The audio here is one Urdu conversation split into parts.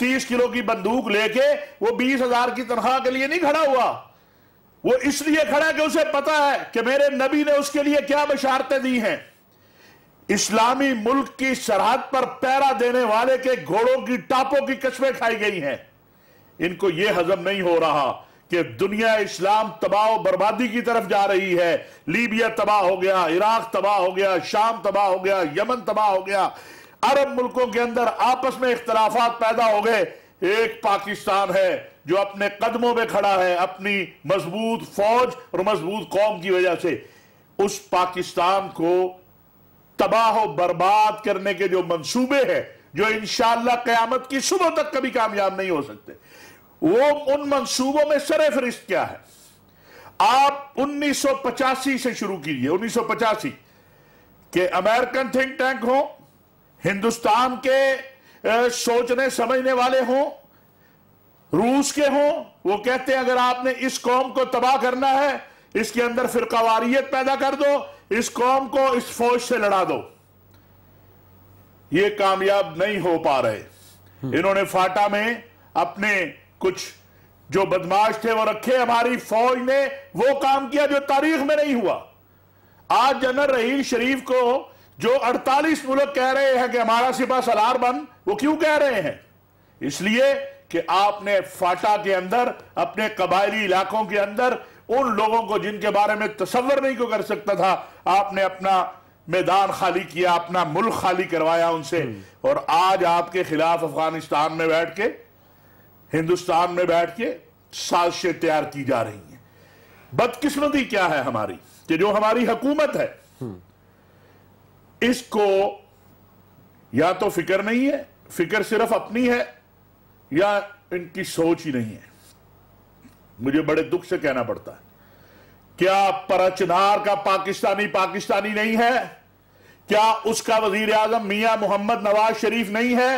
30 کلو کی بندوق لے کے وہ 20,000 کی تنخواہ کے لیے نہیں کھڑا ہوا. وہ اس لیے کھڑا کہ اسے پتا ہے کہ میرے نبی نے اس کے لیے کیا بشارتیں دی ہیں. اسلامی ملک کی سرحد پر پہرا دینے والے کے گھوڑوں کی ٹاپوں کی قسمیں کھائی گئی ہیں. ان کو یہ ہضم نہیں ہو رہا کہ دنیا اسلام تباہ و بربادی کی طرف جا رہی ہے. لیبیا تباہ ہو گیا, عراق تباہ ہو گیا, شام تباہ ہو گیا, یمن تباہ ہو گیا. عرب ملکوں کے اندر آپس میں اختلافات پیدا ہو گئے. ایک پاکستان ہے جو اپنے قدموں میں کھڑا ہے اپنی مضبوط فوج اور مضبوط قوم کی وجہ سے. اس پاکستان کو تباہ و برباد کرنے کے جو منصوبے ہیں, جو انشاءاللہ قیامت کی صبح تک کبھی کامیاب نہیں ہو سکتے, وہ ان منصوبوں میں سر فہرست کیا ہے؟ آپ 1985 سے شروع کیجئے. 1985 کہ امریکن تھنک ٹینک ہوں, ہندوستان کے سوچنے سمجھنے والے ہوں, روس کے ہوں, وہ کہتے ہیں اگر آپ نے اس قوم کو تباہ کرنا ہے, اس کے اندر فرقہ واریت پیدا کر دو, اس قوم کو اس فوج سے لڑا دو. یہ کامیاب نہیں ہو پا رہے. انہوں نے فاٹا میں اپنے کچھ جو بدماش تھے وہ رکھے, ہماری فوج نے وہ کام کیا جو تاریخ میں نہیں ہوا. آج جنرل رحیل شریف کو جو 48 ملک کہہ رہے ہیں کہ ہمارا سپہ سالار بن, وہ کیوں کہہ رہے ہیں؟ اس لیے کہ آپ نے فاٹا کے اندر اپنے قبائلی علاقوں کے اندر ان لوگوں کو جن کے بارے میں تصور نہیں کو کر سکتا تھا, آپ نے اپنا میدان خالی کیا, اپنا ملک خالی کروایا ان سے. اور آج آپ کے خلاف افغانستان میں بیٹھ کے, ہندوستان میں بیٹھ کے سازشیں تیار کی جا رہی ہیں. بدقسمتی کیا ہے ہماری کہ جو ہماری حکومت ہے اس کو یا تو فکر نہیں ہے, فکر صرف اپنی ہے, یا ان کی سوچ ہی نہیں ہے. مجھے بڑے دکھ سے کہنا پڑتا ہے, کیا پرچنار کا پاکستانی پاکستانی نہیں ہے؟ کیا اس کا وزیر اعظم میاں محمد نواز شریف نہیں ہے؟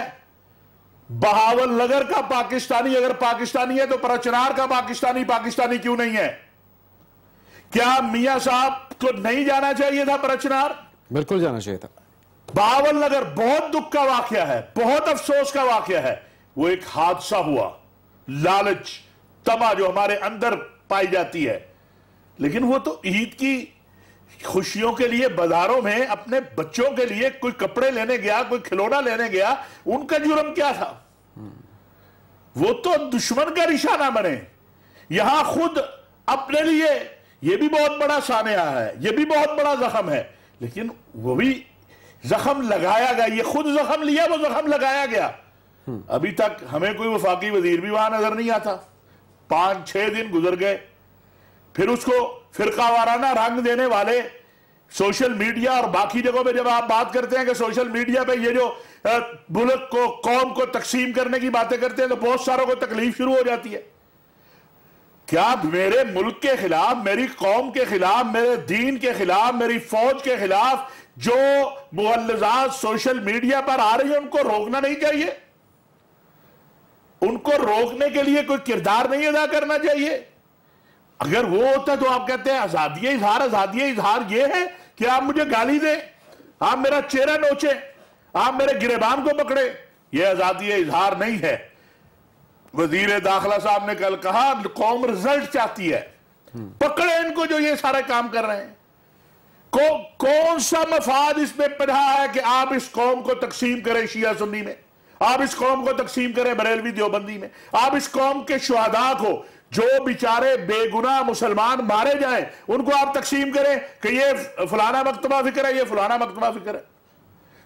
بہاول نگر کا پاکستانی اگر پاکستانی ہے تو پرچنار کا پاکستانی پاکستانی کیوں نہیں ہے؟ کیا میاں صاحب کو نہیں جانا چاہیے تھا پرچنار؟ بالکل جانا چاہیے تھا. بہاول نگر بہت دکھ کا واقعہ ہے, بہت افسوس کا واقعہ ہے. وہ ایک حادثہ ہوا, لالچ تما جو ہمارے اندر پائی جاتی ہے. لیکن وہ تو عید کی خوشیوں کے لیے بازاروں میں اپنے بچوں کے لیے کوئی کپڑے لینے گیا, کوئی کھلونا لینے گیا, ان کا جرم کیا تھا؟ وہ تو دشمن کا نشانہ بنے. یہاں خود اپنے لیے یہ بھی بہت بڑا سانحہ ہے, یہ بھی بہت بڑا زخم ہے, لیکن وہ بھی زخم لگایا گیا. یہ خود زخم لیا, وہ زخم لگایا گیا. ابھی تک ہمیں کوئی وفاقی وزیر بھی وہاں نظر نہیں آتا. 5-6 دن گزر گئے. پھر اس کو فرقہ وارانہ رنگ دینے والے سوشل میڈیا اور باقی جگہوں پہ جب آپ بات کرتے ہیں کہ سوشل میڈیا پہ یہ جو ملک کو, قوم کو تقسیم کرنے کی باتیں کرتے ہیں تو بہت ساروں کو تکلیف شروع ہو جاتی ہے. کیا میرے ملک کے خلاف, میری قوم کے خلاف, میرے دین کے خلاف, میری فوج کے خلاف جو مغلظات سوشل میڈیا پر آ رہی ہیں ان کو روکنا نہیں چاہیے؟ ان کو روکنے کے لیے کوئی کردار نہیں ادا کرنا چاہیے؟ اگر وہ ہوتا تو آپ کہتے ہیں آزادی اظہار, آزادی اظہار یہ ہے کہ آپ مجھے گالی دیں, آپ میرا چہرہ نوچیں, آپ میرے گریبان کو پکڑے. یہ آزادی اظہار نہیں ہے. وزیر داخلہ صاحب نے کل کہا قوم رزلٹ چاہتی ہے, پکڑے ان کو جو یہ سارے کام کر رہے ہیں. کون سا مفاد اس میں پڑھا ہے کہ آپ اس قوم کو تقسیم کریں شیعہ سنی میں, آپ اس قوم کو تقسیم کریں بریلوی دیوبندی میں, آپ اس قوم کے شہداء کو جو بیچارے بے گناہ مسلمان مارے جائیں ان کو آپ تقسیم کریں کہ یہ فلانا مکتبہ فکر ہے, یہ فلانا مکتبہ فکر ہے.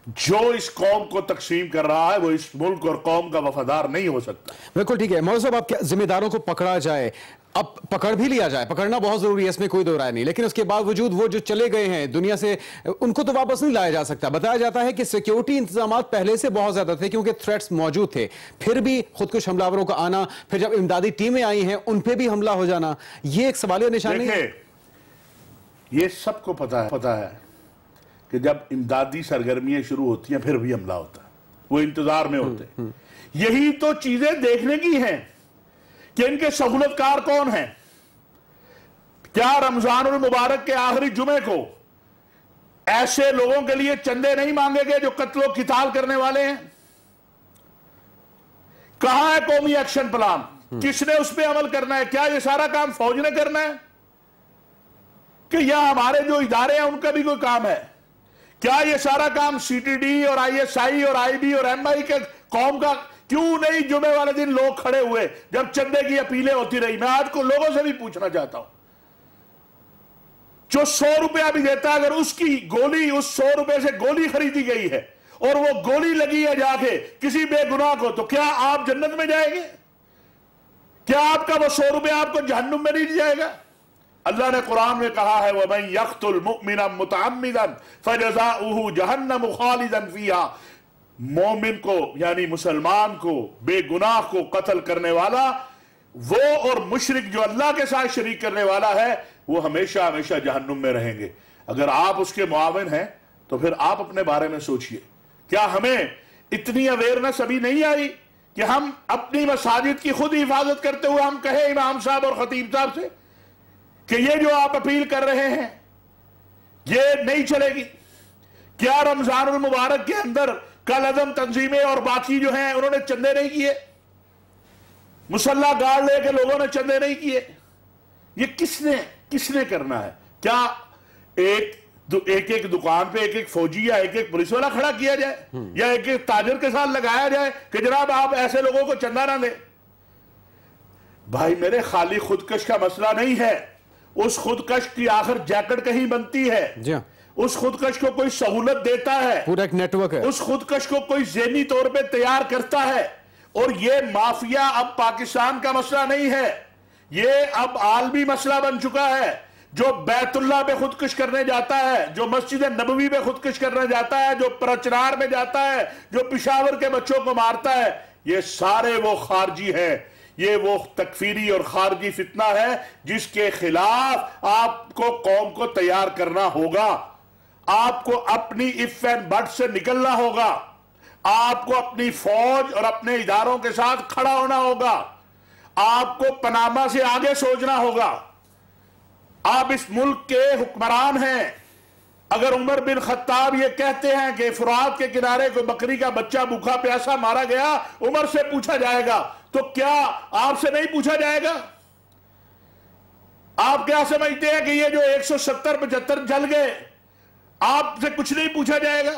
جو اس قوم کو تقسیم کر رہا ہے وہ اس ملک اور قوم کا وفادار نہیں ہو سکتا. بالکل ٹھیک ہے مولانا صاحب, آپ ذمہ داروں کو پکڑا جائے, اب پکڑ بھی لیا جائے, پکڑنا بہت ضروری ہے, اس میں کوئی دو رائے نہیں, لیکن اس کے باوجود وہ جو چلے گئے ہیں دنیا سے ان کو تو واپس نہیں لایا جا سکتا. بتایا جاتا ہے کہ سیکیورٹی انتظامات پہلے سے بہت زیادہ تھے کیونکہ تھریٹس موجود تھے, پھر بھی خودکش حملہ آوروں کا آنا, پھر جب امدادی ٹیمیں آئی ہیں ان پہ بھی حملہ ہو جانا, یہ ایک سوالیہ نشان نہیں ہے. یہ سب کو پتا ہے کہ جب امدادی سرگرمیاں شروع ہوتی ہیں پھر بھی حملہ ہوتا ہے, وہ انتظار میں ہوتے ہیں. یہی تو چیزیں دیکھنے کی ہیں کہ ان کے سہولت کار کون ہیں. کیا رمضان المبارک کے آخری جمعے کو ایسے لوگوں کے لیے چندے نہیں مانگے گئے جو قتل و قتال کرنے والے ہیں؟ کہاں ہے قومی ایکشن پلان؟ کس نے اس پہ عمل کرنا ہے؟ کیا یہ سارا کام فوج نے کرنا ہے کہ یا ہمارے جو ادارے ہیں ان کا بھی کوئی کام ہے؟ کیا یہ سارا کام سی ٹی ڈی اور آئی ایس آئی اور آئی بی اور ایم آئی کے قوم کا؟ کیوں نہیں جمعے والے دن لوگ کھڑے ہوئے جب چندے کی اپیلیں ہوتی رہی؟ میں آج کو لوگوں سے بھی پوچھنا چاہتا ہوں، جو 100 روپیہ بھی دیتا ہے، اگر اس کی گولی، اس 100 روپے سے گولی خریدی گئی ہے اور وہ گولی لگی ہے جا کے کسی بے گناہ کو، تو کیا آپ جنت میں جائیں گے؟ کیا آپ کا وہ 100 روپے آپ کو جہنم میں نہیں جائے گا؟ اللہ نے قرآن میں کہا ہے وَمَن يَقْتُلْ مُؤْمِنًا مُتَعَمِّدًا فَجَزَاؤُهُ جَهَنَّمُ خَالِدًا فِيهَا، مومن کو یعنی مسلمان کو، بے گناہ کو قتل کرنے والا، وہ اور مشرک جو اللہ کے ساتھ شریک کرنے والا ہے، وہ ہمیشہ ہمیشہ جہنم میں رہیں گے۔ اگر آپ اس کے معاون ہیں تو پھر آپ اپنے بارے میں سوچئے، کیا ہمیں اتنی اویئرنس ابھی نہیں آئی کہ ہم اپنی مساجد کی خود حفاظت کرتے ہوئے ہم کہیں امام صاحب اور خطیب صاحب سے کہ یہ جو آپ اپیل کر رہے ہیں یہ نہیں چلے گی؟ کیا رمضان المبارک کے اندر کل عدم تنظیمیں اور باقی جو ہیں انہوں نے چندے نہیں کیے؟ مسلح گارڈ لے کے لوگوں نے چندے نہیں کیے؟ یہ کس نے کرنا ہے؟ کیا ایک دکان پہ ایک فوجی یا ایک پولیس والا کھڑا کیا جائے یا ایک تاجر کے ساتھ لگایا جائے کہ جناب آپ ایسے لوگوں کو چندہ نہ دیں؟ بھائی میرے، خالی خودکش کا مسئلہ نہیں ہے، اس خودکش کی آخر جیکٹ کہیں بنتی ہے، اس خودکش کو کوئی سہولت دیتا ہے، پورا ایک نیٹ ورک ہے، اس خودکش کو کوئی ذہنی طور پہ تیار کرتا ہے۔ اور یہ مافیا اب پاکستان کا مسئلہ نہیں ہے، یہ اب عالمی مسئلہ بن چکا ہے۔ جو بیت اللہ پہ خودکش کرنے جاتا ہے، جو مسجد نبوی پہ خودکش کرنے جاتا ہے، جو پرچنار میں جاتا ہے، جو پشاور کے بچوں کو مارتا ہے، یہ سارے وہ خارجی ہیں، یہ وہ تکفیری اور خارجی فتنہ ہے جس کے خلاف آپ کو قوم کو تیار کرنا ہوگا۔ آپ کو اپنی اف اینڈ بٹ سے نکلنا ہوگا، آپ کو اپنی فوج اور اپنے اداروں کے ساتھ کھڑا ہونا ہوگا، آپ کو پاناما سے آگے سوچنا ہوگا۔ آپ اس ملک کے حکمران ہیں، اگر عمر بن خطاب یہ کہتے ہیں کہ فرات کے کنارے کوئی بکری کا بچہ بھوکا پیاسا مارا گیا، عمر سے پوچھا جائے گا، تو کیا آپ سے نہیں پوچھا جائے گا؟ آپ کیا سمجھتے ہیں کہ یہ جو 170-75 جل گئے، آپ سے کچھ نہیں پوچھا جائے گا؟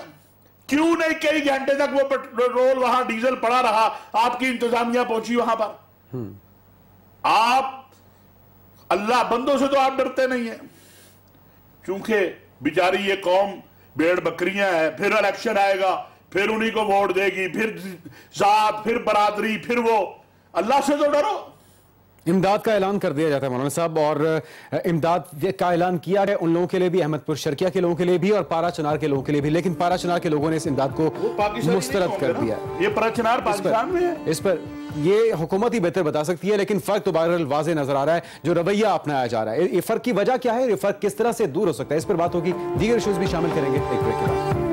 کیوں نہیں کئی گھنٹے تک وہ پیٹرول وہاں ڈیزل پڑا رہا، آپ کی انتظامیہ پہنچی وہاں پر؟ آپ اللہ بندوں سے تو آپ ڈرتے نہیں ہیں، چونکہ بیچاری یہ قوم بیڑ بکریاں ہیں، پھر الیکشن آئے گا، پھر انہی کو ووٹ دے گی، پھر ذات، پھر برادری، پھر وہ۔ اللہ سے تو ڈرو۔ امداد کا اعلان کر دیا جاتا ہے مولانا صاحب، اور امداد کا اعلان کیا ہے ان لوگوں کے لیے بھی، احمد پور شرکیہ کے لوگوں کے لیے بھی اور پارا چنار کے لوگوں کے لیے بھی، لیکن پارا چنار کے لوگوں نے اس امداد کو مسترد کر دیا۔ یہ پارا چنار پاکستان میں ہے، اس پر یہ حکومت ہی بہتر بتا سکتی ہے، لیکن فرق تو بہرحال واضح نظر آ رہا ہے جو رویہ اپنایا جا رہا ہے۔ یہ فرق کی وجہ کیا ہے؟ یہ فرق کس طرح سے دور ہو سکتا ہے؟ اس پر بات ہوگی، دیگر ایشوز بھی شامل کریں گے ایک بریک کے بعد۔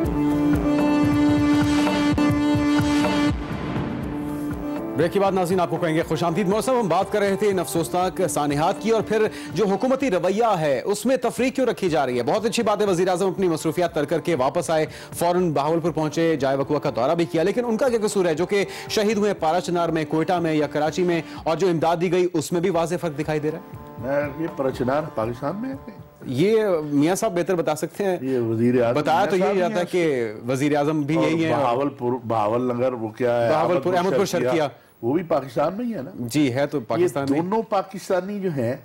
بریک کے بعد ناظرین آپ کو کہیں گے خوش آمدید۔ موسم ہم بات کر رہے تھے ان افسوسناک سانحات کی، اور پھر جو حکومتی رویہ ہے اس میں تفریق کیوں رکھی جا رہی ہے؟ بہت اچھی بات ہے، وزیر اعظم اپنی مصروفیات ترک کر کے واپس آئے، فوراً بہاولپور پہنچے، جائے وقوع کا دورہ بھی کیا، لیکن ان کا کیا قصور ہے جو کہ شہید ہوئے پارا چنار میں، کوئٹہ میں یا کراچی میں، اور جو امداد دی گئی اس میں بھی واضح فرق دکھائی دے رہا ہے؟ یہ پارا چنار پاکستان میں ہے؟ یہ میاں صاحب بہتر بتا سکتے ہیں۔ یہ وزیر اعظم بتایا تو یہی جاتا ہے کہ وزیر اعظم بھی یہی ہے، بہاول نگر وہ کیا ہے، بہاولپور، احمد پور شرکیہ، وہ بھی پاکستان میں ہی ہے نا؟ جی ہے تو پاکستان میں۔ دونوں پاکستانی جو ہیں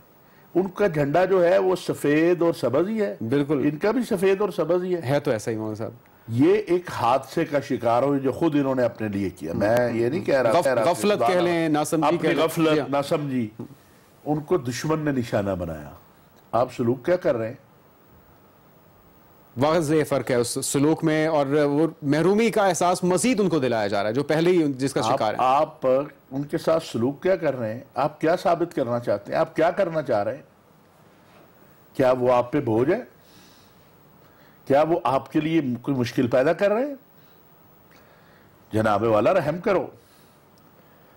ان کا جھنڈا جو ہے وہ سفید اور سبز ہی ہے، بالکل ان کا بھی سفید اور سبز ہی ہے تو ایسا ہی مولانا صاحب۔ یہ ایک حادثے کا شکار ہوئی جو خود انہوں نے اپنے لیے کیا، میں یہ نہیں کہہ رہا، غفلت کہہ لیں، ناسمجھی کہہ لیں، غفلت، ناسمجھی، ان کو دشمن نے نشانہ بنایا۔ آپ سلوک کیا کر رہے ہیں؟ واضح فرق ہے اس سلوک میں، اور وہ محرومی کا احساس مزید ان کو دلایا جا رہا ہے جو پہلے ہی جس کا شکار ہے۔ آپ ان کے ساتھ سلوک کیا کر رہے ہیں؟ آپ کیا ثابت کرنا چاہتے ہیں؟ آپ کیا کرنا چاہ رہے ہیں؟ کیا وہ آپ پہ بوجھ ہے؟ کیا وہ آپ کے لیے کوئی مشکل پیدا کر رہے ہیں؟ جناب والا رحم کرو،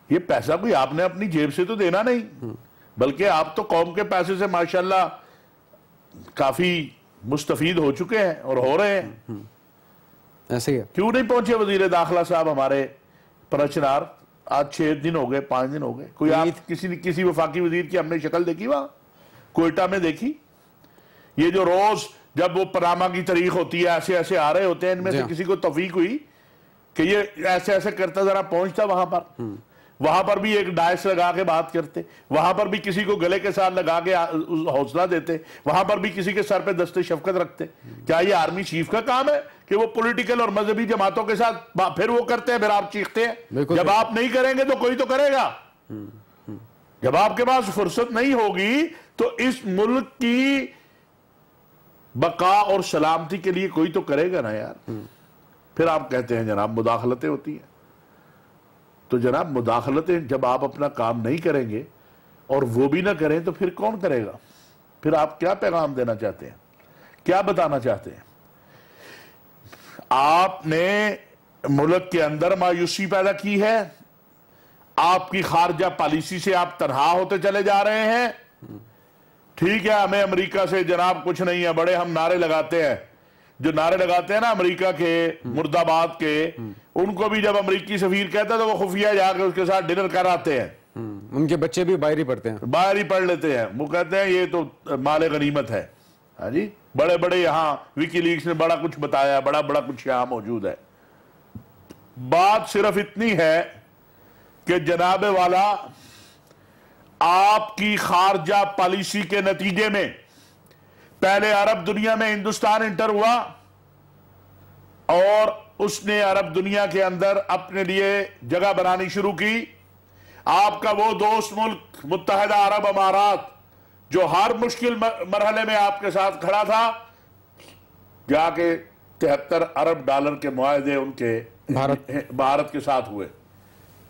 یہ پیسہ کوئی آپ نے اپنی جیب سے تو دینا نہیں، بلکہ آپ تو قوم کے پیسے سے ماشاءاللہ کافی مستفید ہو چکے ہیں اور ہو رہے ہیں۔ ایسے ہی ہے۔ کیوں نہیں پہنچے وزیر داخلہ صاحب ہمارے پرچنار؟ آج 6 دن ہو گئے، 5 دن ہو گئے، کوئی آپ کسی وفاقی وزیر کی ہم نے شکل دیکھی وہاں کوئٹہ میں دیکھی؟ یہ جو روز جب وہ پاناما کی تاریخ ہوتی ہے ایسے ایسے آ رہے ہوتے ہیں، ان میں سے کسی کو توفیق ہوئی کہ یہ ایسے ایسے کرتا ذرا پہنچتا وہاں پر بھی ایک ڈائس لگا کے بات کرتے، وہاں پر بھی کسی کو گلے کے ساتھ لگا کے حوصلہ دیتے، وہاں پر بھی کسی کے سر پہ دست شفقت رکھتے؟ کیا یہ آرمی چیف کا کام ہے کہ وہ پولیٹیکل اور مذہبی جماعتوں کے ساتھ پھر وہ کرتے ہیں، پھر آپ چیختے ہیں؟ جب آپ نہیں کریں گے تو کوئی تو کرے گا. جب آپ کے پاس فرصت نہیں ہوگی تو اس ملک کی بقا اور سلامتی کے لیے کوئی تو کرے گا نا یار. پھر آپ کہتے ہیں جناب مداخلتیں ہوتی ہیں. تو جناب مداخلتیں جب آپ اپنا کام نہیں کریں گے اور وہ بھی نہ کریں تو پھر کون کرے گا؟ پھر آپ کیا پیغام دینا چاہتے ہیں؟ کیا بتانا چاہتے ہیں؟ آپ نے ملک کے اندر مایوسی پیدا کی ہے، آپ کی خارجہ پالیسی سے آپ تنہا ہوتے چلے جا رہے ہیں. ٹھیک ہے، ہمیں امریکہ سے جناب کچھ نہیں ہے، بڑے ہم نعرے لگاتے ہیں. جو نعرے لگاتے ہیں نا امریکہ کے، مرد آباد کے، ان کو بھی جب امریکی سفیر کہتا ہے تو وہ خفیہ جا کے اس کے ساتھ ڈنر کر آتے ہیں. ان کے بچے بھی باہر ہی پڑھتے ہیں، باہر ہی پڑھ لیتے ہیں. وہ کہتے ہیں یہ تو مال غنیمت ہے. ہاں جی، بڑے بڑے یہاں وکی لیکس نے بڑا کچھ بتایا، بڑا بڑا کچھ یہاں موجود ہے. بات صرف اتنی ہے کہ جناب والا آپ کی خارجہ پالیسی کے نتیجے میں پہلے عرب دنیا میں ہندوستان انٹر ہوا اور اس نے عرب دنیا کے اندر اپنے لیے جگہ بنانی شروع کی. آپ کا وہ دوست ملک متحدہ عرب امارات جو ہر مشکل مرحلے میں آپ کے ساتھ کھڑا تھا، جا کے 73 ارب ڈالر کے معاہدے ان کے بھارت کے ساتھ ہوئے.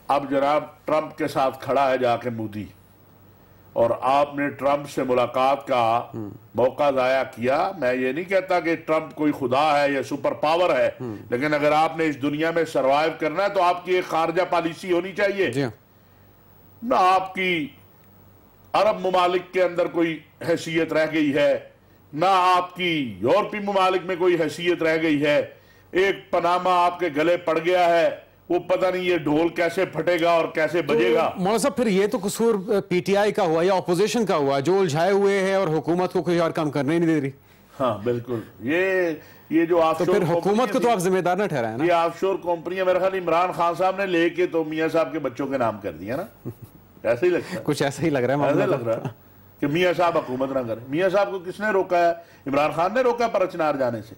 اب جناب ٹرمپ کے ساتھ کھڑا ہے جا کے مودی، اور آپ نے ٹرمپ سے ملاقات کا موقع ضائع کیا. میں یہ نہیں کہتا کہ ٹرمپ کوئی خدا ہے یا سپر پاور ہے، لیکن اگر آپ نے اس دنیا میں سروائیو کرنا ہے تو آپ کی ایک خارجہ پالیسی ہونی چاہیے. نہ آپ کی عرب ممالک کے اندر کوئی حیثیت رہ گئی ہے، نہ آپ کی یورپی ممالک میں کوئی حیثیت رہ گئی ہے. ایک پاناما آپ کے گلے پڑ گیا ہے، وہ پتہ نہیں یہ ڈھول کیسے پھٹے گا اور کیسے بجے گا. مولانا صاحب پھر یہ تو قصور پی ٹی آئی کا ہوا یا اپوزیشن کا ہوا جو الجھائے ہوئے ہیں اور حکومت کو کوئی اور کام کرنے نہیں دے رہی. ہاں بالکل، یہ جو آف شور، پھر حکومت کو تو آپ ذمہ دار نہ ٹھہرائیں نا. یہ آف شور کمپنیاں میرے خیال عمران خان صاحب نے لے کے تو میاں صاحب کے بچوں کے نام کر دیا نا. ایسا ہی لگتا ہے، کچھ ایسا ہی لگ رہا ہے. ایسا لگ رہا ہے کہ میاں صاحب حکومت نہ کریں. میاں صاحب کو کس نے روکا ہے؟ عمران خان نے روکا پرچنار جانے سے.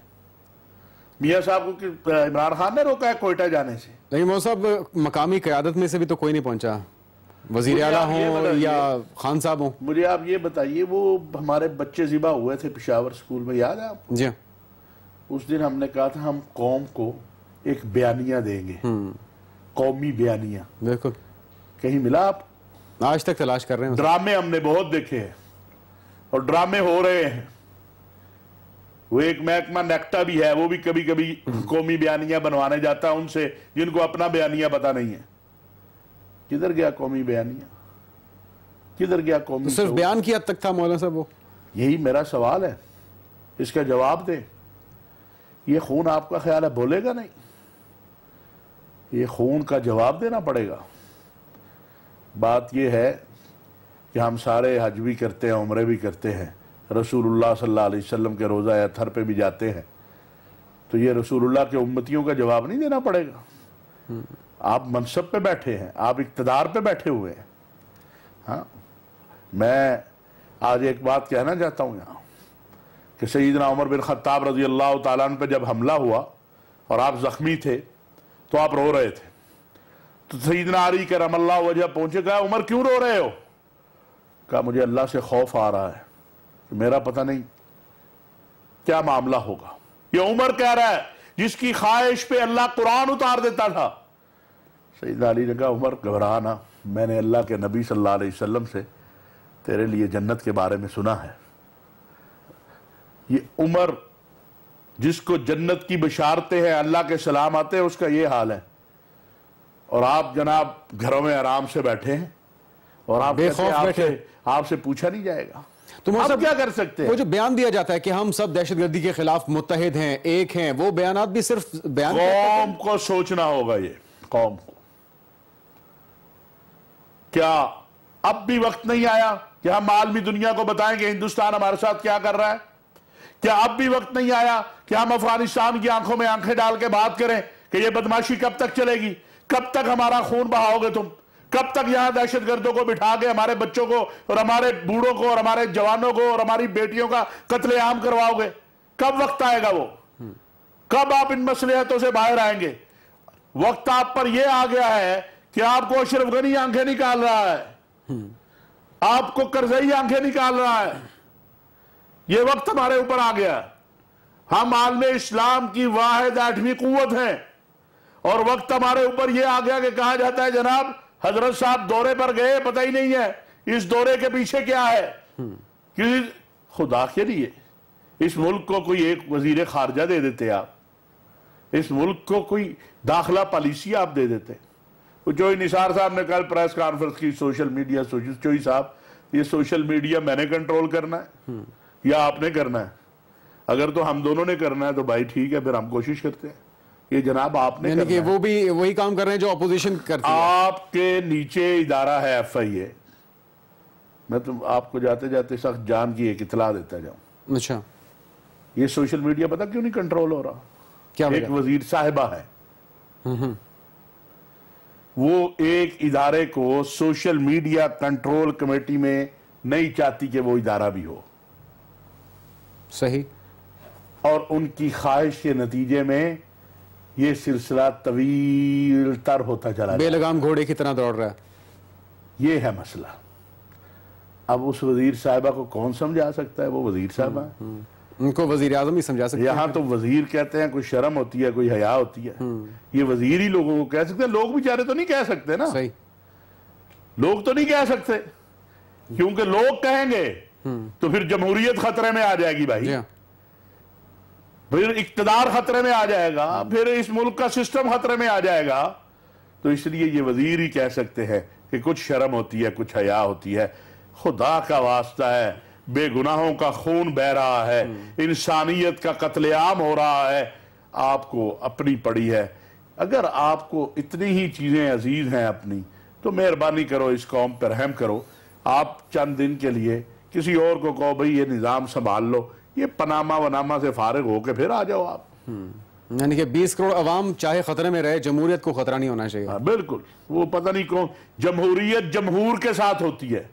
میاں صاحب کو عمران خان نے روکا ہے کوئٹہ جانے سے. لیکن مولانا صاحب مقامی قیادت میں سے بھی تو کوئی نہیں پہنچا، وزیر اعلیٰ ہوں یا خان صاحب ہوں. مجھے آپ یہ بتائیے، وہ ہمارے بچے ذبح ہوئے تھے پشاور سکول میں، یاد ہے آپ؟ جی. اس دن ہم نے کہا تھا ہم قوم کو ایک بیانیہ دیں گے، قومی بیانیہ. بالکل. کہیں ملا آپ؟ آج تک تلاش کر رہے ہیں. ڈرامے ہم نے بہت دیکھے ہیں اور ڈرامے ہو رہے ہیں. وہ ایک محکمہ نیکٹا بھی ہے، وہ بھی کبھی کبھی قومی بیانیہ بنوانے جاتا ہے ان سے جن کو اپنا بیانیہ پتا نہیں ہے. کدھر گیا قومی بیانیہ؟ کدھر گیا قومی؟ صرف بیان کی حد تک تھا مولانا صاحب. وہ یہی میرا سوال ہے، اس کا جواب دیں. یہ خون آپ کا خیال ہے بولے گا نہیں؟ یہ خون کا جواب دینا پڑے گا. بات یہ ہے کہ ہم سارے حج بھی کرتے ہیں، عمرے بھی کرتے ہیں، رسول اللہ صلی اللہ علیہ وسلم کے روضہ اطہر پہ بھی جاتے ہیں، تو یہ رسول اللہ کے امتیوں کا جواب نہیں دینا پڑے گا؟ آپ منصب پہ بیٹھے ہیں، آپ اقتدار پہ بیٹھے ہوئے ہیں. ہاں، میں آج ایک بات کہنا چاہتا ہوں یہاں کہ سیدنا عمر بن خطاب رضی اللہ تعالیٰ عنہ پہ جب حملہ ہوا اور آپ زخمی تھے تو آپ رو رہے تھے. تو سیدنا علی کرم اللہ وجہ پہنچے، کہا عمر کیوں رو رہے ہو؟ کہا مجھے اللہ سے خوف آ رہا ہے کہ میرا پتہ نہیں کیا معاملہ ہوگا. یہ عمر کہہ رہا ہے جس کی خواہش پہ اللہ قرآن اتار دیتا تھا. سیدنا علی نے کہا عمر گھبرا نہ، میں نے اللہ کے نبی صلی اللہ علیہ وسلم سے تیرے لیے جنت کے بارے میں سنا ہے. یہ عمر جس کو جنت کی بشارتیں ہیں، اللہ کے سلام آتے ہیں، اس کا یہ حال ہے. اور آپ جناب گھروں میں آرام سے بیٹھے ہیں اور آپ بے خوف بیٹھے، آپ سے پوچھا نہیں جائے گا. تو آپ کیا کر سکتے ہیں؟ وہ جو بیان دیا جاتا ہے کہ ہم سب دہشت گردی کے خلاف متحد ہیں، ایک ہیں، وہ بیانات بھی صرف بیان. قوم کو سوچنا ہوگا، یہ قوم کو کیا اب بھی وقت نہیں آیا کہ ہم عالمی دنیا کو بتائیں کہ ہندوستان ہمارے ساتھ کیا کر رہا ہے؟ کیا اب بھی وقت نہیں آیا کہ ہم افغانستان کی آنکھوں میں آنکھیں ڈال کے بات کریں کہ یہ بدماشی کب تک چلے گی؟ کب تک ہمارا خون بہاؤ گے تم؟ کب تک یہاں دہشت گردوں کو بٹھا کے ہمارے بچوں کو اور ہمارے بوڑھوں کو اور ہمارے جوانوں کو اور ہماری بیٹیوں کا قتل عام کرواؤ گے؟ کب وقت آئے گا وہ؟ کب آپ ان مصلحتوں سے باہر آئیں گے؟ وقت آپ پر یہ آ گیا ہے کہ آپ کو اشرف غنی آنکھیں نکال رہا ہے، آپ کو کرزئی آنکھیں نکال رہا ہے۔ یہ وقت ہمارے اوپر آ گیا، ہم عالم اسلام کی واحد 8ویں قوت ہیں، اور وقت ہمارے اوپر یہ آ گیا کہ کہا جاتا ہے جناب حضرت صاحب دورے پر گئے، پتہ ہی نہیں ہے اس دورے کے پیچھے کیا ہے۔ کیونکہ خدا کے لیے اس ملک کو کوئی ایک وزیر خارجہ دے دیتے آپ، اس ملک کو کوئی داخلہ پالیسی آپ دے دیتے۔ چوئی نثار صاحب نے کل پریس کانفرنس کی، سوشل میڈیا، چوئی صاحب یہ سوشل میڈیا میں نے کنٹرول کرنا ہے یا آپ نے کرنا ہے؟ اگر تو ہم دونوں نے کرنا ہے تو بھائی ٹھیک ہے، پھر ہم کوشش کرتے ہیں۔ یہ جناب آپ نے یعنی کہ وہ بھی وہی کام کر رہے ہیں جو اپوزیشن کرتی ہے۔ آپ کے نیچے ادارہ ہے FIA، میں تو آپ کو جاتے جاتے سخت جان کی ایک اطلاع دیتا جاؤں۔ اچھا، یہ سوشل میڈیا پتہ کیوں نہیں کنٹرول ہو رہا؟ کیا ایک وزیر صاحبہ ہے، وہ ایک ادارے کو سوشل میڈیا کنٹرول کمیٹی میں نہیں چاہتی کہ وہ ادارہ بھی ہو، صحیح، اور ان کی خواہش کے نتیجے میں یہ سلسلہ طویل تر ہوتا چلا بے لگام گھوڑے کی طرح دوڑ رہا ہے۔ یہ ہے مسئلہ۔ اب اس وزیر صاحبہ کو کون سمجھا سکتا ہے؟ وہ وزیر صاحبہ ہے، ان کو وزیر اعظم ہی سمجھا سکتے ہیں۔ یہاں تو وزیر کہتے ہیں، کوئی شرم ہوتی ہے، کوئی حیا ہوتی ہے؟ یہ وزیر ہی لوگوں کو کہہ سکتے ہیں، لوگ بیچارے تو نہیں کہہ سکتے نا، صحیح، لوگ تو نہیں کہہ سکتے، کیونکہ لوگ کہیں گے تو پھر جمہوریت خطرے میں آ جائے گی بھائی، پھر اقتدار خطرے میں آ جائے گا، پھر اس ملک کا سسٹم خطرے میں آ جائے گا۔ تو اس لیے یہ وزیر ہی کہہ سکتے ہیں کہ کچھ شرم ہوتی ہے، کچھ حیا ہوتی ہے۔ خدا کا واسطہ ہے، بے گناہوں کا خون بہ رہا ہے، انسانیت کا قتل عام ہو رہا ہے، آپ کو اپنی پڑی ہے۔ اگر آپ کو اتنی ہی چیزیں عزیز ہیں اپنی، تو مہربانی کرو اس قوم پر رحم کرو۔ آپ چند دن کے لیے کسی اور کو کہو بھئی یہ نظام سنبھال لو، یہ پناما وناما سے فارغ ہو کے پھر آ جاؤ آپ۔ یعنی کہ 20 کروڑ عوام چاہے خطرے میں رہے، جمہوریت کو خطرہ نہیں ہونا چاہیے۔ بالکل، وہ پتہ نہیں کون جمہوریت جمہور کے ساتھ ہوتی ہے،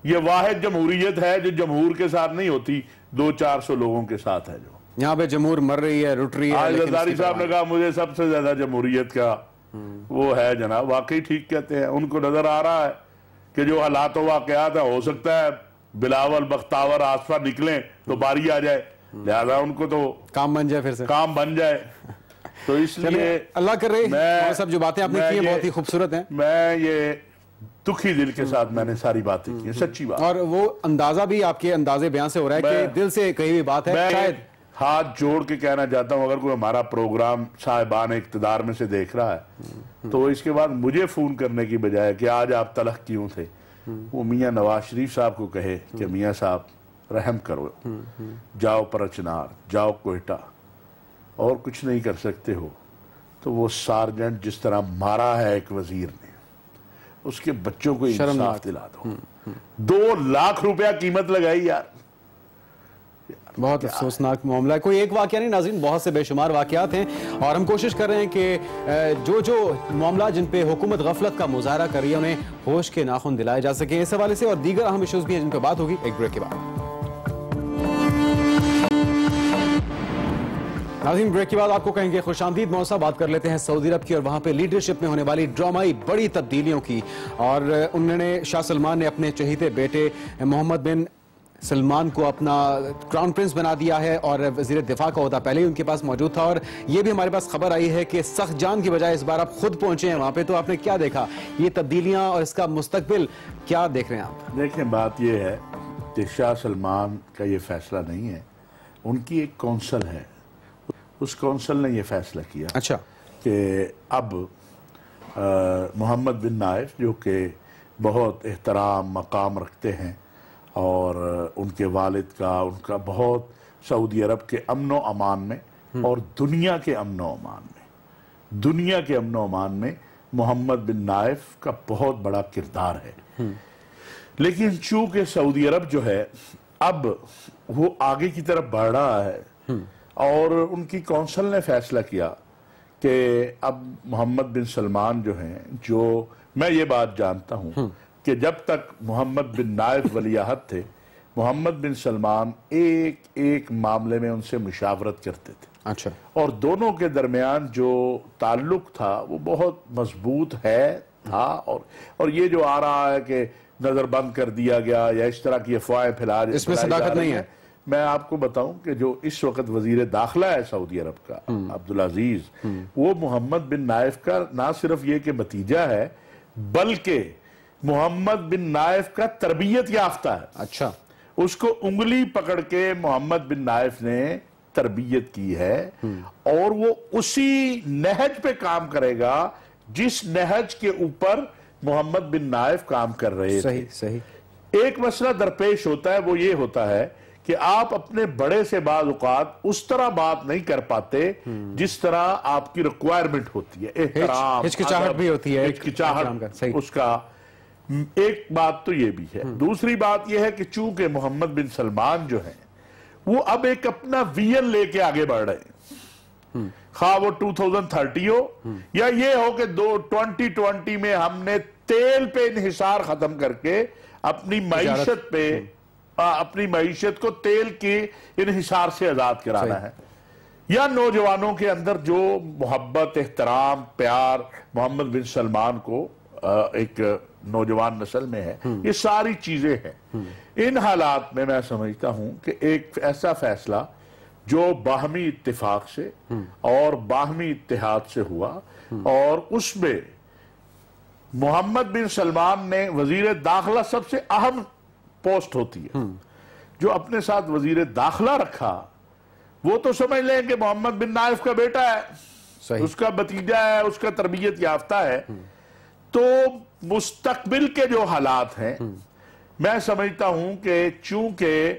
یہ واحد جمہوریت ہے جو جمہور کے ساتھ نہیں ہوتی، 200-400 لوگوں کے ساتھ ہے۔ جو یہاں پہ جمہور مر رہی ہے، رٹ رہی ہے۔ آج زرداری صاحب نے کہا مجھے سب سے زیادہ جمہوریت کا وہ ہے جناب، واقعی ٹھیک کہتے ہیں۔ ان کو نظر آ رہا ہے کہ جو حالات و واقعات ہیں، ہو سکتا ہے بلاول بختاور آصفہ نکلیں تو باری آ جائے، لہذا ان کو تو کام بن جائے، پھر سے کام بن جائے۔ تو اس لیے اللہ کر رہے سب جو باتیں آپ نے کی ہیں بہت ہی خوبصورت ہیں۔ میں یہ دکھی دل کے ساتھ میں نے ساری باتیں کی، سچی بات، اور وہ اندازہ بھی آپ کے اندازے بیان سے ہو رہا ہے کہ دل سے کہی ہوئی بات ہے۔ میں شاید ہاتھ جوڑ کے کہنا چاہتا ہوں، اگر کوئی ہمارا پروگرام صاحبان اقتدار میں سے دیکھ رہا ہے تو اس کے بعد مجھے فون کرنے کی بجائے کہ آج آپ تلخ کیوں تھے، وہ میاں نواز شریف صاحب کو کہے کہ میاں صاحب رحم کرو، جاؤ پرچنار، جاؤ کوئٹہ، اور کچھ نہیں کر سکتے ہو تو وہ سارجنٹ جس طرح مارا ہے ایک وزیر نے، اس کے بچوں کو انصاف دلا دو۔ 2 لاکھ روپیہ قیمت لگائی یار، بہت افسوسناک معاملہ ہے۔ کوئی ایک واقعہ نہیں ناظرین، بہت سے بے شمار واقعات ہیں، اور ہم کوشش کر رہے ہیں کہ جو معاملات جن پہ حکومت غفلت کا مظاہرہ کر رہی ہے انہیں ہوش کے ناخن دلائے جا سکیں۔ اس حوالے سے اور دیگر اہم ایشوز بھی ہیں جن پہ بات ہوگی ایک بریک کے بعد۔ ناظرین بریک کے بعد آپ کو کہیں گے خوش آمدید موسیٰ، بات کر لیتے ہیں سعودی عرب کی اور وہاں پہ لیڈرشپ میں ہونے والی ڈرامائی بڑی تبدیلیوں کی۔ اور انہوں نے شاہ سلمان نے اپنے چہیتے بیٹے محمد بن سلمان کو اپنا کراؤن پرنس بنا دیا ہے، اور وزیر دفاع کا عہدہ پہلے ہی ان کے پاس موجود تھا، اور یہ بھی ہمارے پاس خبر آئی ہے کہ سخت جان کی بجائے اس بار آپ خود پہنچے ہیں وہاں پہ۔ تو آپ نے کیا دیکھا یہ تبدیلیاں اور اس کا مستقبل کیا دیکھ رہے ہیں آپ؟ دیکھیں بات یہ ہے کہ شاہ سلمان کا یہ فیصلہ نہیں ہے، ان کی ایک کونسل ہے، اس کونسل نے یہ فیصلہ کیا اچھا کہ اب محمد بن نائف جو کہ بہت احترام مقام رکھتے ہیں، اور ان کے والد کا، ان کا بہت سعودی عرب کے امن و امان میں اور دنیا کے امن و امان میں محمد بن نائف کا بہت بڑا کردار ہے، لیکن چونکہ سعودی عرب جو ہے اب وہ آگے کی طرف بڑھ رہا ہے اور ان کی کونسل نے فیصلہ کیا کہ اب محمد بن سلمان جو ہیں، جو میں یہ بات جانتا ہوں کہ جب تک محمد بن نائف ولی عہد تھے، محمد بن سلمان ایک معاملے میں ان سے مشاورت کرتے تھے، اچھا، اور دونوں کے درمیان جو تعلق تھا وہ بہت مضبوط تھا، اور یہ جو آ رہا ہے کہ نظر بند کر دیا گیا یا اس طرح کی افواہیں اس میں صداقت نہیں ہے۔ میں آپ کو بتاؤں کہ جو اس وقت وزیر داخلہ ہے سعودی عرب کا عبدالعزیز، وہ محمد بن نائف کا نہ صرف یہ کہ بھتیجا ہے بلکہ محمد بن نائف کا تربیت یافتہ ہے۔ اچھا، اس کو انگلی پکڑ کے محمد بن نائف نے تربیت کی ہے، اور وہ اسی نہج پہ کام کرے گا جس نہج کے اوپر محمد بن نائف کام کر رہے تھے۔ صحیح۔ ایک مسئلہ درپیش ہوتا ہے، وہ یہ ہوتا ہے کہ آپ اپنے بڑے سے بعض اوقات اس طرح بات نہیں کر پاتے جس طرح آپ کی ریکوائرمنٹ ہوتی ہے، احترام، ہچکچاہٹ بھی ہوتی ہے، ہچکچاہٹ اس کا ایک بات تو یہ بھی ہے۔ دوسری بات یہ ہے کہ چونکہ محمد بن سلمان جو ہیں وہ اب ایک اپنا ویژن لے کے آگے بڑھ رہے ہیں، خواہ وہ 2030 ہو یا یہ ہو کہ 2020 میں ہم نے تیل پہ انحصار ختم کر کے اپنی معیشت کو تیل کے انحصار سے آزاد کرانا ہے، یا نوجوانوں کے اندر جو محبت، احترام، پیار محمد بن سلمان کو ایک نوجوان نسل میں ہے، یہ ساری چیزیں ہیں۔ ان حالات میں میں سمجھتا ہوں کہ ایک ایسا فیصلہ جو باہمی اتفاق سے اور باہمی اتحاد سے ہوا، اور اس میں محمد بن سلمان نے وزیر داخلہ سب سے اہم پوسٹ ہوتی ہے، جو اپنے ساتھ وزیر داخلہ رکھا، وہ تو سمجھ لیں کہ محمد بن نائف کا بیٹا ہے، اس کا بھتیجا ہے، اس کا تربیت یافتہ ہے۔ تو مستقبل کے جو حالات ہیں، میں سمجھتا ہوں کہ چونکہ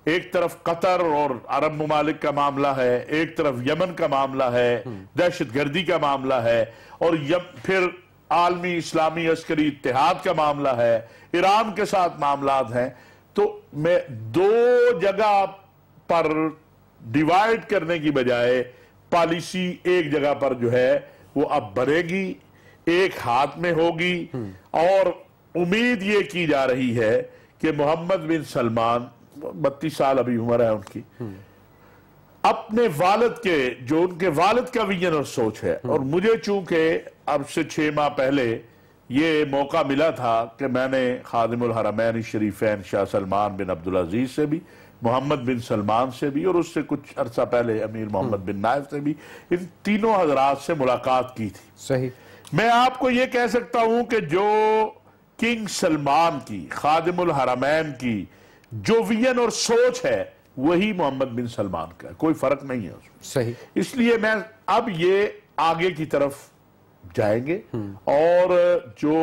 ایک طرف قطر اور عرب ممالک کا معاملہ ہے، ایک طرف یمن کا معاملہ ہے، دہشت گردی کا معاملہ ہے، اور پھر عالمی اسلامی عسکری اتحاد کا معاملہ ہے، ایران کے ساتھ معاملات ہیں، تو میں دو جگہ پر ڈیوائیڈ کرنے کی بجائے پالیسی ایک جگہ پر جو ہے وہ اب بنے گی، ایک ہاتھ میں ہوگی، اور امید یہ کی جا رہی ہے کہ محمد بن سلمان 32 سال ابھی عمر ہے ان کی، اپنے والد کے جو ان کے والد کا ویژن اور سوچ ہے، اور مجھے چونکہ اب سے 6 ماہ پہلے یہ موقع ملا تھا کہ میں نے خادم الحرمین الشریفین شاہ سلمان بن عبدالعزیز سے بھی، محمد بن سلمان سے بھی، اور اس سے کچھ عرصہ پہلے امیر محمد بن نائف سے بھی، ان تینوں حضرات سے ملاقات کی تھی۔ صحیح۔ میں آپ کو یہ کہہ سکتا ہوں کہ جو کنگ سلمان کی، خادم الحرمین کی جو ویژن اور سوچ ہے، وہی محمد بن سلمان کا ہے، کوئی فرق نہیں ہے اس میں۔ صحیح۔ اس لیے میں اب یہ آگے کی طرف جائیں گے، اور جو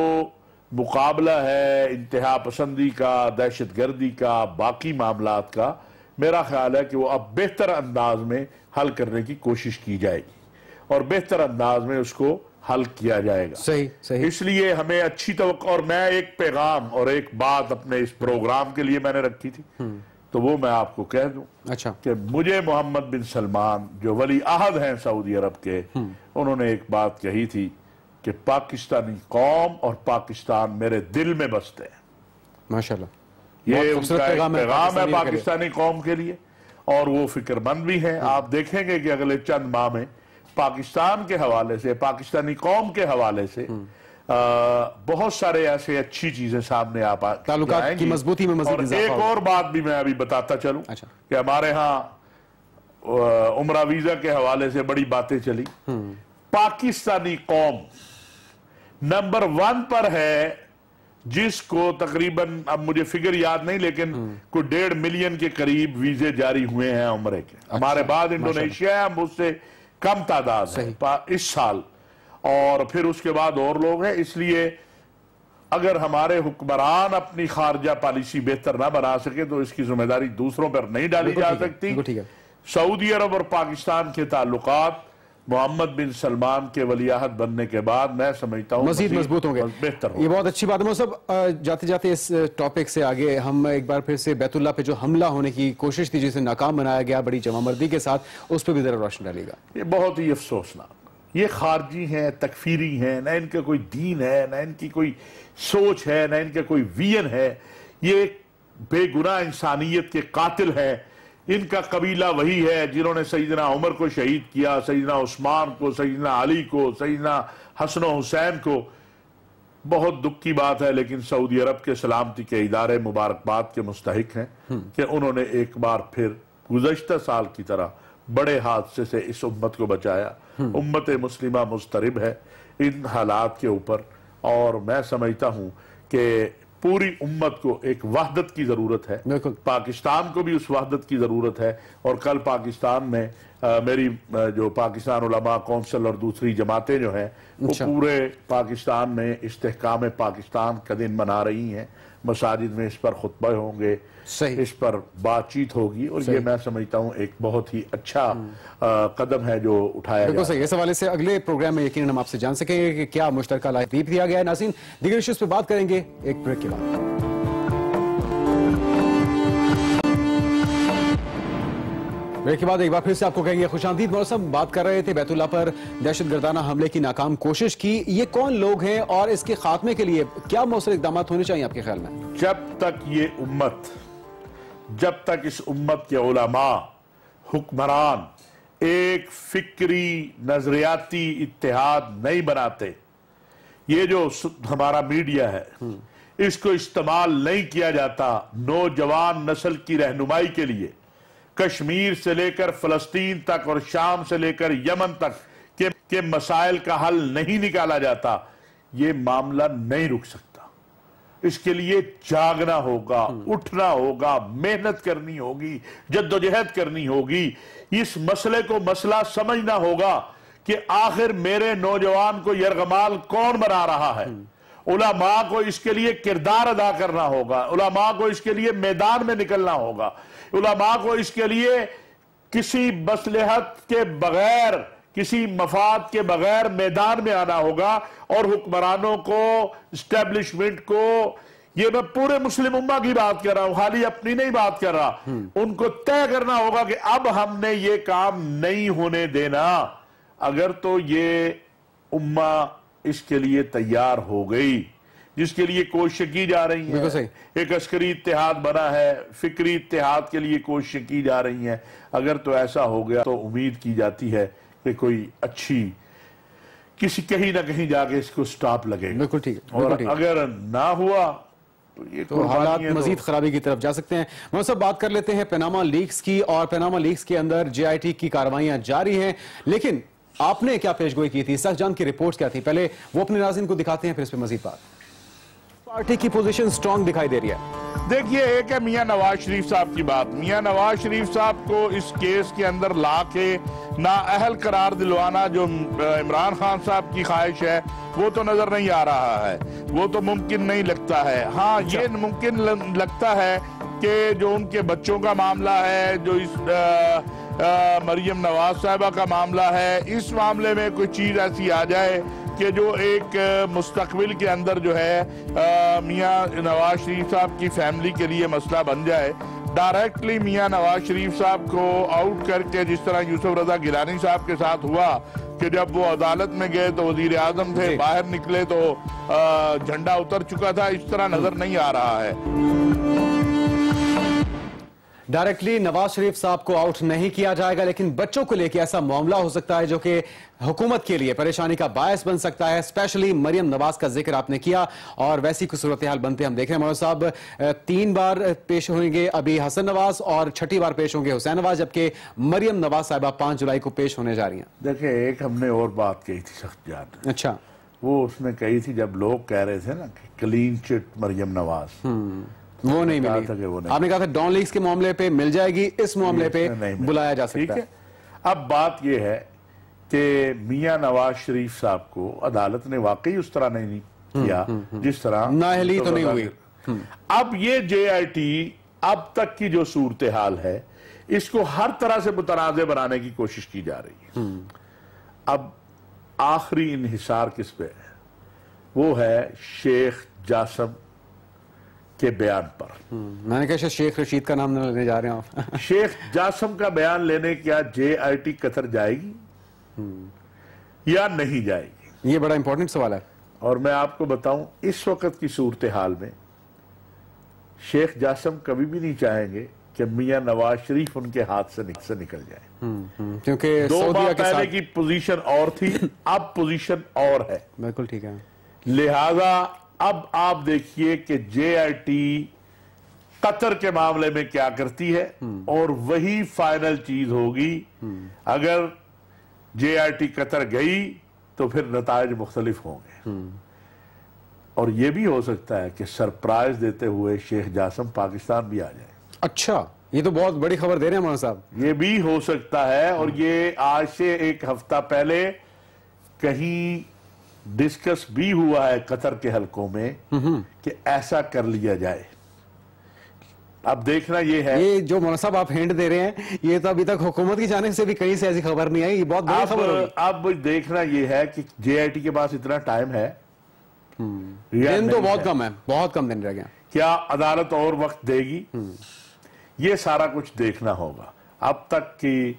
مقابلہ ہے انتہا پسندی کا، دہشت گردی کا، باقی معاملات کا، میرا خیال ہے کہ وہ اب بہتر انداز میں حل کرنے کی کوشش کی جائے گی، اور بہتر انداز میں اس کو حل کیا جائے گا۔ صحیح۔ اس لیے ہمیں اچھی توقع، اور میں ایک پیغام اور ایک بات اپنے اس پروگرام کے لیے میں نے رکھی تھی، تو وہ میں آپ کو کہہ دوں کہ مجھے محمد بن سلمان جو ولی عہد ہیں سعودی عرب کے، انہوں نے ایک بات کہی تھی کہ پاکستانی قوم اور پاکستان میرے دل میں بستے ہیں۔ ماشاءاللہ، یہ ان کا ایک پیغام ہے پاکستانی قوم کے لیے، اور وہ فکر مند بھی ہیں۔ آپ دیکھیں گے کہ اگلے چند ماہ میں پاکستان کے حوالے سے، پاکستانی قوم کے حوالے سے بہت سارے ایسے اچھی چیزیں سامنے آپ تعلقات کی مضبوطی میں مزید اضافہ ہوگا۔ ایک اور بات بھی میں ابھی بتاتا چلوں کہ ہمارے ہاں عمرہ ویزا کے حوالے سے بڑی باتیں چلی۔ پاکستانی قوم نمبر 1 پر ہے، جس کو تقریباً، اب مجھے فگر یاد نہیں، لیکن کوئی 1.5 ملین کے قریب ویزے جاری ہوئے ہیں عمرے کے۔ ہمارے بعد انڈونیشیا ہے، ہم اس سے کم تعداد ہے اس سال، اور پھر اس کے بعد اور لوگ ہیں۔ اس لیے اگر ہمارے حکمران اپنی خارجہ پالیسی بہتر نہ بنا سکے تو اس کی ذمہ داری دوسروں پر نہیں ڈالی جا سکتی۔ سعودی عرب اور پاکستان کے تعلقات محمد بن سلمان کے ولیعہد بننے کے بعد میں سمجھتا ہوں مزید مضبوط ہوں گے، بہتر ہوں۔ یہ بہت اچھی بات ہے۔ مولوی صاحب جاتے جاتے اس ٹاپک سے آگے ہم ایک بار پھر سے بیت اللہ پہ جو حملہ ہونے کی کوشش تھی جسے ناکام بنایا گیا بڑی جمع مردی کے ساتھ، اس پہ بھی ذرا روشن ڈالیے گا۔ یہ بہت ہی افسوسناک، یہ خارجی ہیں، تکفیری ہیں، نہ ان کا کوئی دین ہے، نہ ان کی کوئی سوچ ہے، نہ ان کا کوئی ویژن ہے، یہ بے گناہ انسانیت کے قاتل ہیں۔ ان کا قبیلہ وہی ہے جنہوں نے سیدنا عمر کو شہید کیا، سیدنا عثمان کو، سیدنا علی کو، سیدنا حسن و حسین کو۔ بہت دکھ کی بات ہے، لیکن سعودی عرب کے سلامتی کے ادارے مبارکباد کے مستحق ہیں کہ انہوں نے ایک بار پھر گزشتہ سال کی طرح بڑے حادثے سے اس امت کو بچایا۔ امت مسلمہ مضطرب ہے ان حالات کے اوپر، اور میں سمجھتا ہوں کہ پوری امت کو ایک وحدت کی ضرورت ہے۔ پاکستان کو بھی اس وحدت کی ضرورت ہے، اور کل پاکستان میں میری جو پاکستان علماء کونسل اور دوسری جماعتیں جو ہیں وہ پورے پاکستان میں استحکام پاکستان کا دن منا رہی ہیں۔ مساجد میں اس پر خطبہ ہوں گے، اس پر بات چیت ہوگی، اور یہ میں سمجھتا ہوں ایک بہت ہی اچھا قدم ہے جو اٹھایا بالکل صحیح۔ اس حوالے سے اگلے پروگرام میں یقیناً ہم آپ سے جان سکیں گے کہ کیا مشترکہ لائحہ دیا گیا ہے۔ ناظرین دیگر ایشوز پہ بات کریں گے ایک بریک کے بعد۔ بریک کے بعد ایک بار پھر سے آپ کو کہیں گے خوش آمدید۔ مولوی صاحب بات کر رہے تھے بیت اللہ پر دہشت گردانہ حملے کی ناکام کوشش کی، یہ کون لوگ ہیں اور اس کے خاتمے کے لیے کیا مؤثر اقدامات ہونے چاہیے آپ کے خیال میں؟ جب تک اس امت کے علماء، حکمران ایک فکری نظریاتی اتحاد نہیں بناتے، یہ جو ہمارا میڈیا ہے اس کو استعمال نہیں کیا جاتا نوجوان نسل کی رہنمائی کے لیے، کشمیر سے لے کر فلسطین تک اور شام سے لے کر یمن تک کے مسائل کا حل نہیں نکالا جاتا، یہ معاملہ نہیں رک سکتا۔ اس کے لیے جاگنا ہوگا، اٹھنا ہوگا، محنت کرنی ہوگی، جدوجہد کرنی ہوگی، اس مسئلے کو مسئلہ سمجھنا ہوگا کہ آخر میرے نوجوان کو یرغمال کون بنا رہا ہے۔ علماء کو اس کے لیے کردار ادا کرنا ہوگا، علماء کو اس کے لیے میدان میں نکلنا ہوگا، علماء کو اس کے لیے کسی مصلحت کے بغیر، کسی مفاد کے بغیر میدان میں آنا ہوگا، اور حکمرانوں کو، اسٹیبلشمنٹ کو، یہ میں پورے مسلم امہ کی بات کر رہا ہوں، خالی اپنی نہیں بات کر رہا، ان کو طے کرنا ہوگا کہ اب ہم نے یہ کام نہیں ہونے دینا۔ اگر تو یہ امہ اس کے لیے تیار ہو گئی، جس کے لیے کوششیں کی جا رہی ہیں، ایک عسکری اتحاد بنا ہے، فکری اتحاد کے لیے کوششیں کی جا رہی ہیں، اگر تو ایسا ہو گیا تو امید کی جاتی ہے کہ کوئی اچھی کہیں نہ کہیں جا کے اس کو سٹاپ لگے گا۔ بالکل ٹھیک ہے، اور اگر نہ ہوا تو حالات مزید خرابی کی طرف جا سکتے ہیں۔ مولوی صاحب بات کر لیتے ہیں پیناما لیکس کی، اور پیناما لیکس کے اندر جے آئی ٹی کی کارروائیاں جاری ہیں، لیکن آپ نے کیا پیش گوئی کی تھی؟ سخت جان کی رپورٹس کیا تھی؟ پہلے وہ اپنے ناظرین کو دکھاتے ہیں، پھر اس پہ مزید بات۔ پارٹی کی پوزیشن سٹرونگ دکھائی دے رہی ہے۔ دیکھیے، ایک ہے میاں نواز شریف صاحب کی بات۔ میاں نواز شریف صاحب کو اس کیس کے اندر لا کے نااہل قرار دلوانا جو عمران خان صاحب کی خواہش ہے وہ تو نظر نہیں آ رہا ہے، وہ تو ممکن نہیں لگتا ہے۔ ہاں، یہ ممکن لگتا ہے کہ جو ان کے بچوں کا معاملہ ہے، جو اس مریم نواز صاحبہ کا معاملہ ہے، اس معاملے میں کوئی چیز ایسی آ جائے کہ جو ایک مستقبل کے اندر جو ہے میاں نواز شریف صاحب کی فیملی کے لیے مسئلہ بن جائے، ڈائریکٹلی میاں نواز شریف صاحب کو آؤٹ کر کے، جس طرح یوسف رضا گیلانی صاحب کے ساتھ ہوا کہ جب وہ عدالت میں گئے تو وزیر اعظم تھے، باہر نکلے تو جھنڈا اتر چکا تھا، اس طرح نظر نہیں آ رہا ہے۔ ڈائریکٹلی نواز شریف صاحب کو آؤٹ نہیں کیا جائے گا، لیکن بچوں کو لے کے ایسا معاملہ ہو سکتا ہے جو کہ حکومت کے لیے پریشانی کا باعث بن سکتا ہے۔ اسپیشلی مریم نواز کا ذکر آپ نے کیا، اور ویسی کوئی صورتحال بنتے ہم دیکھ رہے ہیں۔ مولوی صاحب 3 بار پیش ہوئیں گے ابھی حسن نواز، اور 6ٹھی بار پیش ہوں گے حسین نواز، جبکہ مریم نواز صاحبہ 5 جولائی کو پیش ہونے جا رہی ہیں۔ دیکھیں، ایک ہم نے اور بات کہی تھی سخت جان، اچھا، وہ اس نے کہی تھی جب لوگ کہہ رہے تھے نا کہ کلین چٹ مریم نواز، وہ نہیں ملی۔ آپ نے کہا تھا ڈان لیکس کے معاملے پہ مل جائے گی، اس معاملے پہ بلایا جا سکتا ہے۔ اب بات یہ ہے کہ میاں نواز شریف صاحب کو عدالت نے واقعی اس طرح نہیں کیا جس طرح نااہلی تو نہیں ہوئی۔ اب یہ جے آئی ٹی اب تک کی جو صورتحال ہے اس کو ہر طرح سے متنازع بنانے کی کوشش کی جا رہی ہے۔ اب آخری انحصار کس پہ ہے؟ وہ ہے شیخ جاسم کے بیان پر. میں نے کہا شیخ رشید کا نام نہ لینے جا رہے ہیں آپ. شیخ جاسم کا بیان لینے کیا JIT قطر جائے گی یا نہیں جائے گی؟ یہ بڑا امپورٹنٹ سوال ہے. اور میں آپ کو بتاؤں اس وقت کی صورتحال میں شیخ جاسم کبھی بھی نہیں چاہیں گے کہ میاں نواز شریف ان کے ہاتھ سے نکل جائے. کیونکہ 2 ماہ سعودیہ کے پہلے ساتھ کی پوزیشن اور تھی، اب پوزیشن اور ہے. بالکل ٹھیک ہے. لہذا اب آپ دیکھیے کہ JIT قطر کے معاملے میں کیا کرتی ہے اور وہی فائنل چیز ہوگی. اگر JIT قطر گئی تو پھر نتائج مختلف ہوں گے. اور یہ بھی ہو سکتا ہے کہ سرپرائز دیتے ہوئے شیخ جاسم پاکستان بھی آ جائے. اچھا، یہ تو بہت بڑی خبر دے رہے ہیں مولانا صاحب. یہ بھی ہو سکتا ہے، اور یہ آج سے 1 ہفتہ پہلے کہیں ڈسکس بھی ہوا ہے قطر کے حلقوں میں کہ ایسا کر لیا جائے. اب دیکھنا یہ ہے، یہ جو مولانا صاحب آپ ہینڈ دے رہے ہیں یہ تو ابھی تک حکومت کی جانب سے بھی کہیں سے ایسی خبر نہیں آئی. یہ بہت بڑی خبر ہوگی. اب دیکھنا یہ ہے کہ JIT کے پاس اتنا ٹائم ہے یا دن تو نہیں بہت ہے. کم ہے، بہت کم دن رہ گیا. کیا عدالت اور وقت دے گی؟ یہ سارا کچھ دیکھنا ہوگا. اب تک کی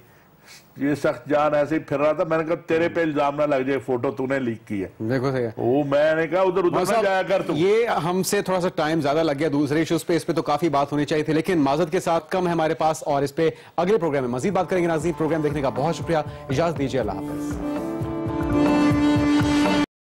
یہ سخت جان ایسے ہی پھر رہا تھا. میں نے کہا تیرے پہ الزام نہ لگ جائے، فوٹو تو نے لیک کی ہے. دیکھو صحیح ہے. وہ میں نے کہا ادھر نہ جایا کر تو. یہ ہم سے تھوڑا سا ٹائم زیادہ لگ گیا دوسرے ایشوز پہ، اس پہ تو کافی بات ہونی چاہیے تھی، لیکن معذرت کے ساتھ کم ہے ہمارے پاس، اور اس پہ اگلے پروگرام میں مزید بات کریں گے. ناظرین، پروگرام دیکھنے کا بہت شکریہ. اجازت دیجیے، اللہ حافظ.